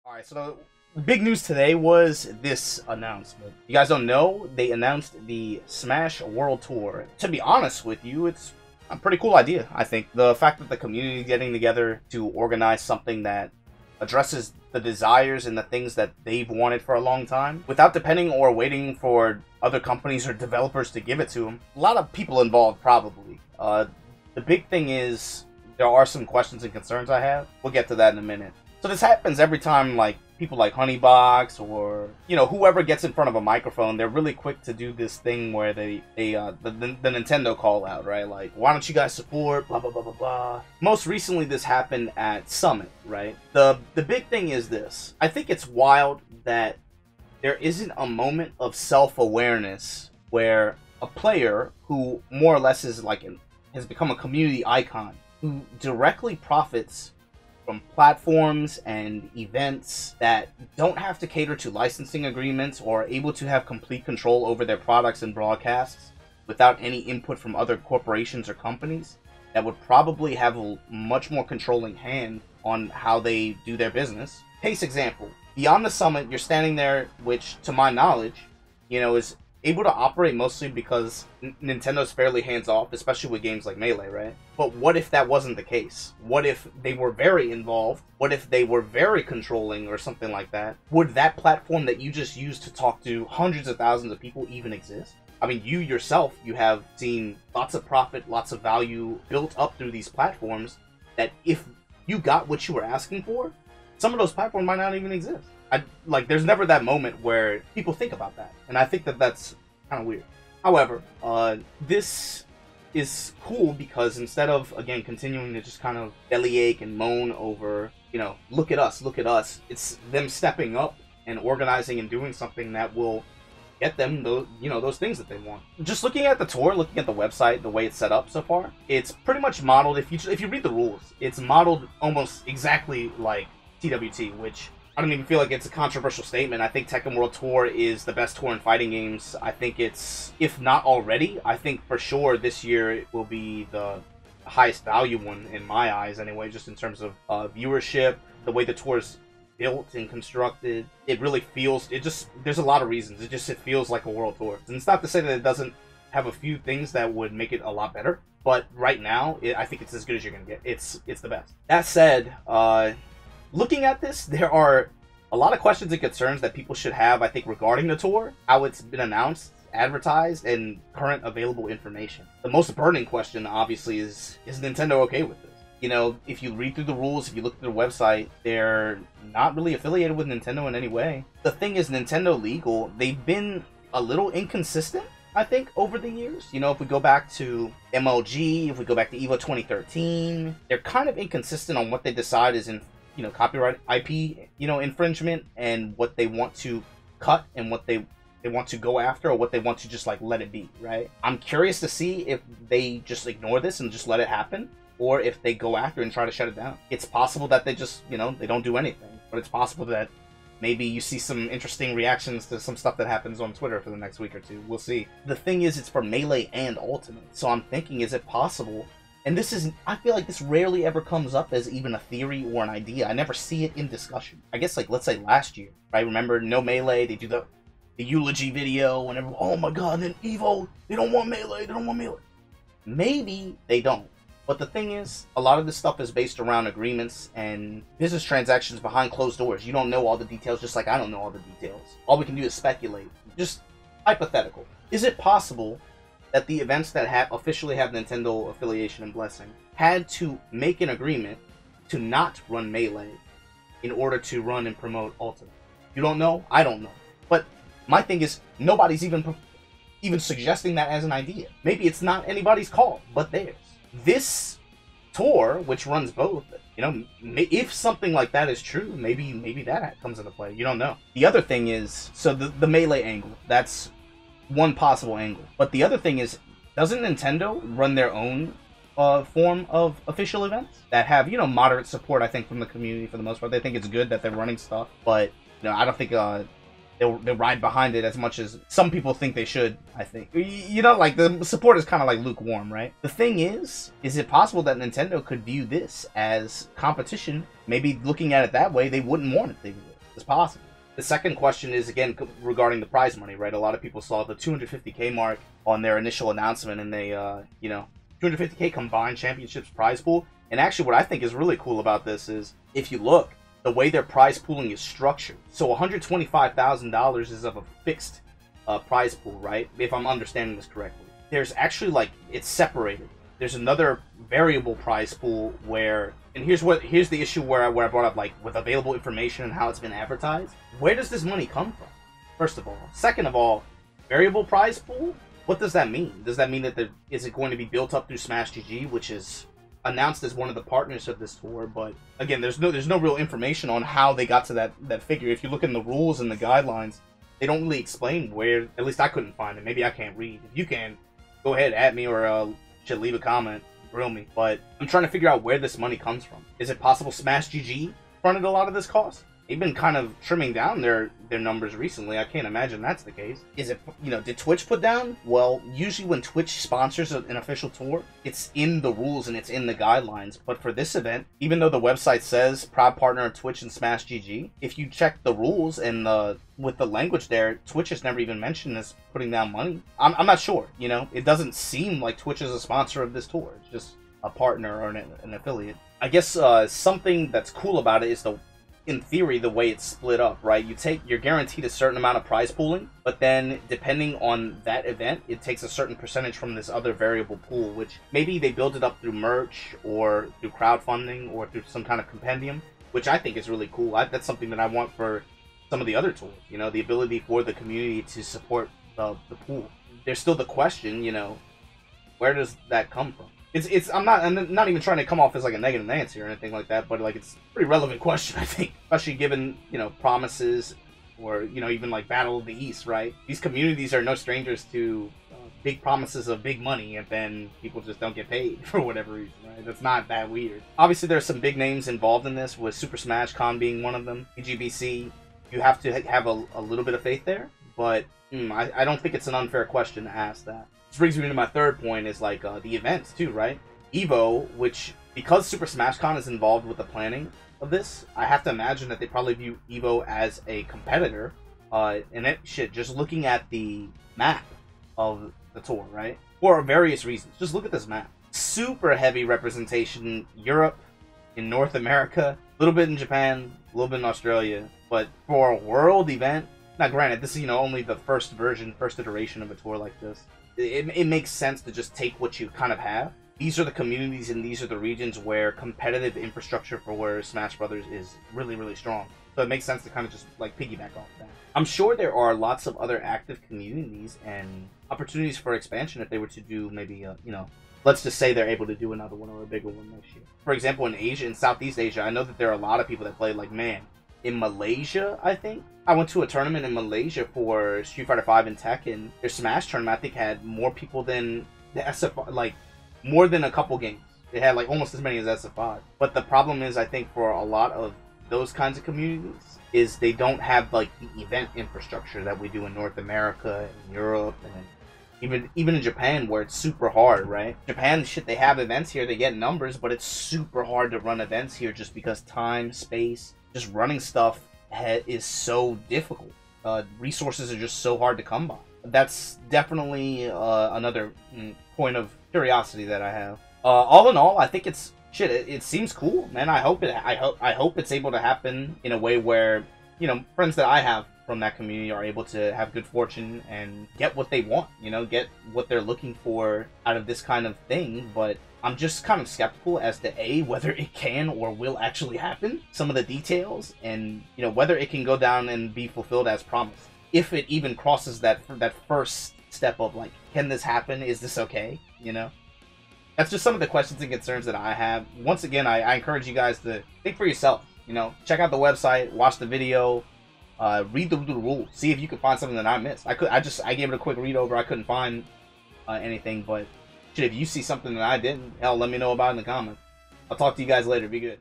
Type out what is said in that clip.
Alright, so the big news today was this announcement. You guys don't know, they announced the Smash World Tour. To be honest with you, it's a pretty cool idea, I think. The fact that the community is getting together to organize something that addresses the desires and the things that they've wanted for a long time, without depending or waiting for other companies or developers to give it to them. A lot of people involved, probably. The big thing is, there are some questions and concerns I have. We'll get to that in a minute. So this happens every time, like, people like Honeybox or, you know, whoever gets in front of a microphone, they're really quick to do this thing where the Nintendo call out, right? Like, why don't you guys support, blah, blah, blah, blah, blah. Most recently, this happened at Summit, right? The big thing is this. I think it's wild that there isn't a moment of self-awareness where a player who more or less is like has become a community icon, who directly profits from platforms and events that don't have to cater to licensing agreements or are able to have complete control over their products and broadcasts without any input from other corporations or companies that would probably have a much more controlling hand on how they do their business. Case example, Beyond the Summit, you're standing there, which to my knowledge, you know, is able to operate mostly because Nintendo's fairly hands-off, especially with games like Melee, right? But what if that wasn't the case? What if they were very involved? What if they were very controlling or something like that? Would that platform that you just used to talk to hundreds of thousands of people even exist? I mean, you yourself, you have seen lots of profit, lots of value built up through these platforms that if you got what you were asking for, some of those platforms might not even exist. There's never that moment where people think about that, and I think that that's kind of weird. However, this is cool because instead of, again, continuing to just kind of bellyache and moan over, you know, look at us, it's them stepping up and organizing and doing something that will get them those, you know, those things that they want. Just looking at the tour, looking at the website, the way it's set up so far, it's pretty much modeled, if you read the rules, it's modeled almost exactly like TWT, which I don't even feel like it's a controversial statement. I think Tekken World Tour is the best tour in fighting games. I think it's, if not already, I think for sure this year it will be the highest value one in my eyes anyway, just in terms of viewership, the way the tour is built and constructed. It really feels, there's a lot of reasons. It feels like a world tour. And it's not to say that it doesn't have a few things that would make it a lot better, but right now, I think it's as good as you're going to get. It's the best. That said, looking at this, there are a lot of questions and concerns that people should have, I think, regarding the tour, how it's been announced, advertised, and current available information. The most burning question, obviously, is Nintendo okay with this? You know, if you read through the rules, if you look at their website, they're not really affiliated with Nintendo in any way. The thing is, Nintendo Legal, they've been a little inconsistent, I think, over the years. You know, if we go back to MLG, if we go back to EVO 2013, they're kind of inconsistent on what they decide is in, you know, copyright IP, you know, infringement, and what they want to cut and what they want to go after, or what they want to just like let it be, right? I'm curious to see if they just ignore this and just let it happen, or if they go after and try to shut it down. It's possible that they just, you know, they don't do anything, but it's possible that maybe you see some interesting reactions to some stuff that happens on Twitter for the next week or two. We'll see. The thing is, it's for Melee and Ultimate, so I'm thinking, is it possible? And this is, I feel like this rarely ever comes up as even a theory or an idea. I never see it in discussion. I guess, like, let's say last year, right? Remember, no Melee, they do the eulogy video, whenever, oh my god, and then EVO, they don't want Melee, they don't want Melee. Maybe they don't. But the thing is, a lot of this stuff is based around agreements and business transactions behind closed doors. You don't know all the details, just like I don't know all the details. All we can do is speculate. Just hypothetical. Is it possible that the events that officially have Nintendo affiliation and blessing had to make an agreement to not run Melee in order to run and promote Ultimate? You don't know? I don't know. But my thing is, nobody's even suggesting that as an idea. Maybe it's not anybody's call, but theirs. This tour, which runs both, you know, if something like that is true, maybe that comes into play. You don't know. The other thing is, so the Melee angle, that's one possible angle. But the other thing is, doesn't Nintendo run their own form of official events that have, you know, moderate support, I think, from the community for the most part? They think it's good that they're running stuff, but, you know, I don't think they'll ride behind it as much as some people think they should, I think. You know, like, the support is kind of like lukewarm, right? The thing is it possible that Nintendo could view this as competition? Maybe looking at it that way, they wouldn't want it to exist. It's possible. The second question is, again, regarding the prize money, right? A lot of people saw the 250K mark on their initial announcement, and they, 250K combined championships prize pool. And actually, what I think is really cool about this is, if you look, the way their prize pooling is structured. So $125,000 is of a fixed prize pool, right? If I'm understanding this correctly. There's actually, like, it's separated. There's another variable prize pool where, and here's the issue where I brought up, like, with available information and how it's been advertised. Where does this money come from? First of all. Second of all, variable prize pool? What does that mean? Does that mean that is it going to be built up through Smash GG, which is announced as one of the partners of this tour? But again, there's no real information on how they got to that figure. If you look in the rules and the guidelines, they don't really explain where. At least I couldn't find it. Maybe I can't read. If you can, go ahead, at me, or should leave a comment, grill me. But I'm trying to figure out where this money comes from. Is it possible Smash GG fronted a lot of this cost? They've been kind of trimming down their numbers recently. I can't imagine that's the case. Is it, did Twitch put down? Well, usually when Twitch sponsors an official tour, it's in the rules and it's in the guidelines. But for this event, even though the website says proud partner of Twitch and Smash GG, if you check the rules and with the language there, Twitch is never even mentioned as putting down money. I'm not sure, It doesn't seem like Twitch is a sponsor of this tour. It's just a partner or an affiliate. I guess something that's cool about it is in theory, the way it's split up, right? You're guaranteed a certain amount of prize pooling, but then depending on that event, it takes a certain percentage from this other variable pool, which maybe they build it up through merch or through crowdfunding or through some kind of compendium, which I think is really cool. That's something that I want for some of the other tools, the ability for the community to support the pool. There's still the question, where does that come from? I'm not even trying to come off as like a negative Nancy or anything like that, but like it's a pretty relevant question, I think, especially given promises or even like Battle of the East, right? These communities are no strangers to big promises of big money, and then people just don't get paid for whatever reason, right? That's not that weird. Obviously, there's some big names involved in this, with Super Smash Con being one of them. EGBC, you have to have a little bit of faith there, but I don't think it's an unfair question to ask that. This brings me to my third point, is like the events too, right? EVO, which, because Super Smash Con is involved with the planning of this, I have to imagine that they probably view EVO as a competitor. Just looking at the map of the tour, right? For various reasons. Just look at this map. Super heavy representation in Europe, in North America, a little bit in Japan, a little bit in Australia. But for a world event, now granted, this is only the first iteration of a tour like this. It makes sense to just take what you kind of have. These are the communities and these are the regions where competitive infrastructure for where Smash Brothers is really, really strong. So it makes sense to kind of just like piggyback off that. I'm sure there are lots of other active communities and opportunities for expansion if they were to do maybe, let's just say they're able to do another one or a bigger one next year. For example, in Asia, in Southeast Asia, I know that there are a lot of people that play, like, man, in Malaysia, I think. I went to a tournament in Malaysia for Street Fighter V and Tekken. Their Smash tournament, I think, had more people than the SF, like, more than a couple games. It had, like, almost as many as SF5. But the problem is, I think, for a lot of those kinds of communities, is they don't have, like, the event infrastructure that we do in North America and Europe and even in Japan, where it's super hard, right? Japan, shit, they have events here, they get numbers, but it's super hard to run events here just because time, space, just running stuff is so difficult. Resources are just so hard to come by. That's definitely another point of curiosity that I have. All in all, I think it's shit. It seems cool, man. I hope it's able to happen in a way where friends that I have from that community are able to have good fortune and get what they want. Get what they're looking for out of this kind of thing. But I'm just kind of skeptical as to whether it can or will actually happen, some of the details, and whether it can go down and be fulfilled as promised. If it even crosses that first step of like, can this happen? Is this okay? That's just some of the questions and concerns that I have. Once again, I encourage you guys to think for yourself. Check out the website, watch the video, read the rules, see if you can find something that I missed. I gave it a quick read over. I couldn't find anything, but if you see something that I didn't, hell, let me know about it in the comments. I'll talk to you guys later. Be good.